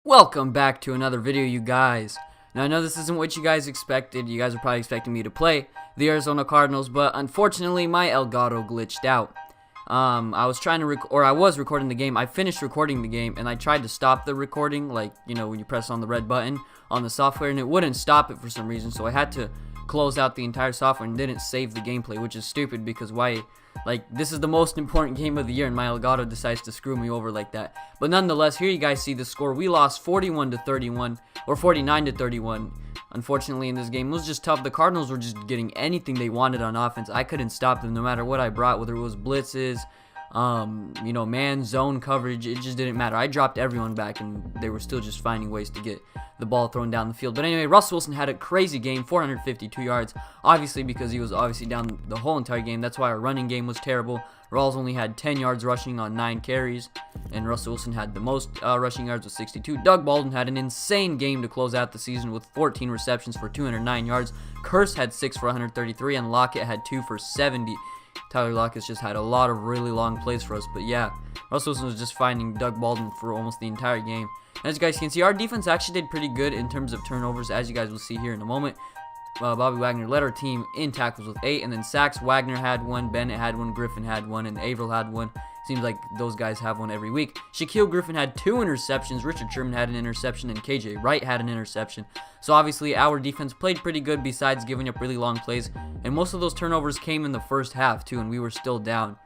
Welcome back to another video, you guys. Now, I know this isn't what you guys expected. You guys are probably expecting me to play the Arizona Cardinals, but unfortunately, my Elgato glitched out. I was recording the game. I finished recording the game, and I tried to stop the recording, like, you know, when you press on the red button on the software, and it wouldn't stop it for some reason, so I had to close out the entire software and didn't save the gameplay, which is stupid because why? Like, this is the most important game of the year, and my Elgato decides to screw me over like that. But nonetheless, here you guys see the score. We lost 41-31, or 49-31. Unfortunately, in this game, it was just tough. The Cardinals were just getting anything they wanted on offense. I couldn't stop them no matter what I brought, whether it was blitzes, you know, man, zone coverage. It just didn't matter. I dropped everyone back, and they were still just finding ways to get the ball thrown down the field. But anyway, Russell Wilson had a crazy game, 452 yards, obviously because he was obviously down the whole entire game. That's why our running game was terrible. Rawls only had 10 yards rushing on 9 carries, and Russell Wilson had the most rushing yards with 62. Doug Baldwin had an insane game to close out the season with 14 receptions for 209 yards. Curse had 6 for 133, and Lockett had 2 for 70. Tyler Lockett's just had a lot of really long plays for us, but yeah, Russell Wilson was just finding Doug Baldwin for almost the entire game. As you guys can see, our defense actually did pretty good in terms of turnovers, as you guys will see here in a moment. Bobby Wagner led our team in tackles with 8, and then sacks. Wagner had 1, Bennett had 1, Griffin had 1, and Averill had 1. Seems like those guys have one every week. Shaquille Griffin had 2 interceptions, Richard Sherman had an interception, and KJ Wright had an interception. So obviously our defense played pretty good besides giving up really long plays, and most of those turnovers came in the first half too, and we were still down.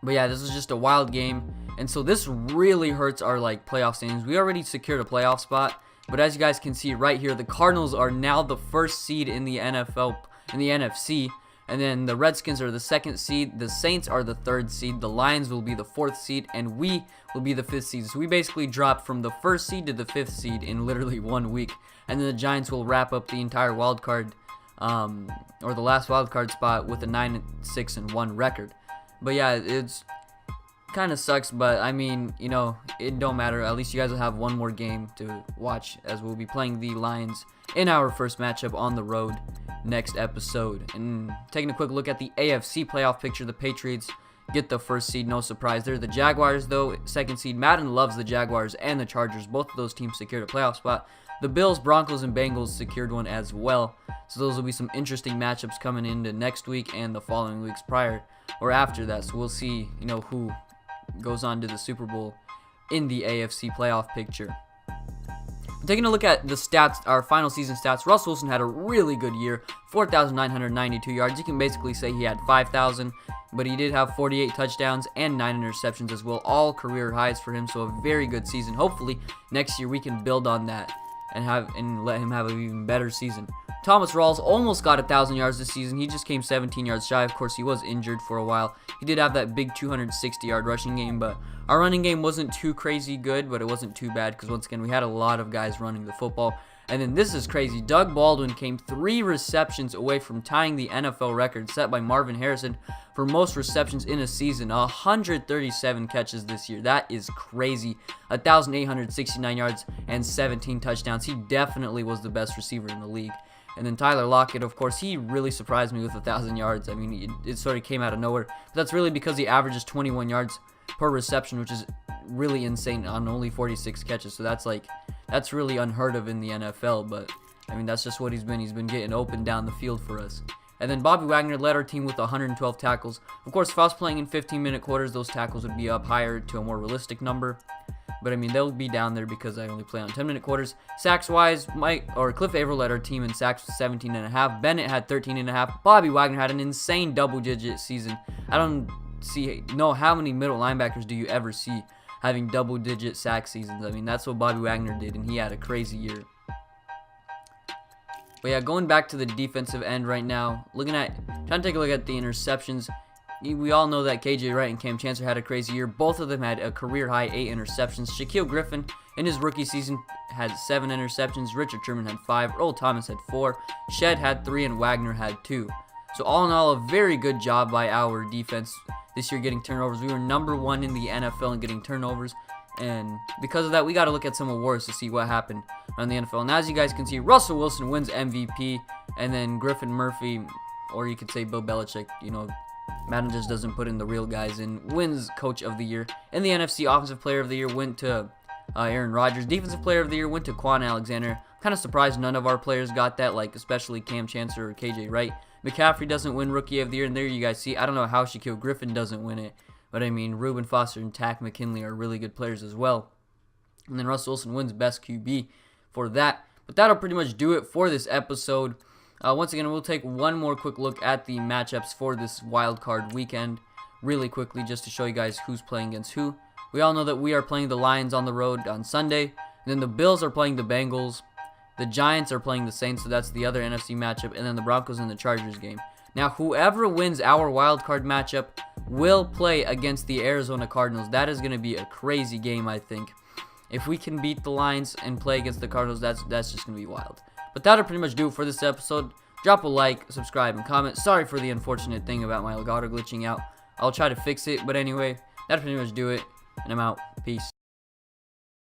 But yeah, this is just a wild game, and so this really hurts our playoff standings. We already secured a playoff spot, but as you guys can see right here, the Cardinals are now the first seed in the NFC, and then the Redskins are the 2nd seed, the Saints are the 3rd seed, the Lions will be the 4th seed, and we will be the 5th seed. So we basically dropped from the 1st seed to the 5th seed in literally 1 week, and then the Giants will wrap up the entire wild card, or the last wild card spot with a 9-6-1 record. But yeah, it's kind of sucks, but I mean, you know, it don't matter. At least you guys will have one more game to watch, as we'll be playing the Lions in our first matchup on the road next episode. And taking a quick look at the AFC playoff picture, the Patriots get the 1st seed, no surprise there. The Jaguars, though, 2nd seed. Madden loves the Jaguars and the Chargers. Both of those teams secured a playoff spot. The Bills, Broncos, and Bengals secured one as well. So those will be some interesting matchups coming into next week and the following weeks prior or after that. So we'll see, you know, who goes on to the Super Bowl in the AFC playoff picture. Taking a look at the stats, our final season stats, Russell Wilson had a really good year, 4,992 yards. You can basically say he had 5,000, but he did have 48 touchdowns and 9 interceptions as well, all career highs for him, so a very good season. Hopefully, next year we can build on that and let him have an even better season. Thomas Rawls almost got 1,000 yards this season. He just came 17 yards shy. Of course, he was injured for a while. He did have that big 260-yard rushing game, but our running game wasn't too crazy good, but it wasn't too bad because, once again, we had a lot of guys running the football. And then this is crazy. Doug Baldwin came 3 receptions away from tying the NFL record set by Marvin Harrison for most receptions in a season. 137 catches this year. That is crazy. 1,869 yards and 17 touchdowns. He definitely was the best receiver in the league. And then Tyler Lockett, of course, he really surprised me with 1,000 yards. I mean, it sort of came out of nowhere. But that's really because he averages 21 yards per reception, which is really insane on only 46 catches. So that's really unheard of in the NFL. But I mean, that's just what he's been. He's been getting open down the field for us. And then Bobby Wagner led our team with 112 tackles. Of course, if I was playing in 15-minute quarters, those tackles would be up higher to a more realistic number. But I mean, they'll be down there because I only play on 10-minute quarters. Sacks-wise, Cliff Averill led our team in sacks with 17.5. Bennett had 13.5. Bobby Wagner had an insane double-digit season. I don't know how many middle linebackers do you ever see having double-digit sack seasons. I mean, that's what Bobby Wagner did, and he had a crazy year. But yeah, going back to the defensive end right now, trying to take a look at the interceptions. We all know that KJ Wright and Cam Chancellor had a crazy year. Both of them had a career-high 8 interceptions. Shaquille Griffin, in his rookie season, had 7 interceptions. Richard Sherman had 5. Earl Thomas had 4. Shed had 3, and Wagner had 2. So all in all, a very good job by our defense this year getting turnovers. We were number 1 in the NFL in getting turnovers. And because of that, we got to look at some awards to see what happened on the NFL. And as you guys can see, Russell Wilson wins MVP. And then Griffin Murphy, or you could say Bill Belichick, you know, Madden just doesn't put in the real guys, and wins Coach of the Year. And the NFC Offensive Player of the Year went to Aaron Rodgers. Defensive Player of the Year went to Quan Alexander. Kind of surprised none of our players got that, like especially Cam Chancellor or KJ Wright. McCaffrey doesn't win Rookie of the Year, and there you guys see. I don't know how Shaquille Griffin doesn't win it, but I mean, Reuben Foster and Tack McKinley are really good players as well. And then Russell Wilson wins Best QB for that. But that'll pretty much do it for this episode. Once again, we'll take one more quick look at the matchups for this wild card weekend really quickly just to show you guys who's playing against who. We all know that we are playing the Lions on the road on Sunday. And then the Bills are playing the Bengals. The Giants are playing the Saints, so that's the other NFC matchup. And then the Broncos and the Chargers game. Now, whoever wins our wild card matchup will play against the Arizona Cardinals. That is going to be a crazy game, I think. If we can beat the Lions and play against the Cardinals, that's just going to be wild. But that'll pretty much do it for this episode. Drop a like, subscribe, and comment. Sorry for the unfortunate thing about my Elgato glitching out. I'll try to fix it, but anyway, that'll pretty much do it. And I'm out. Peace.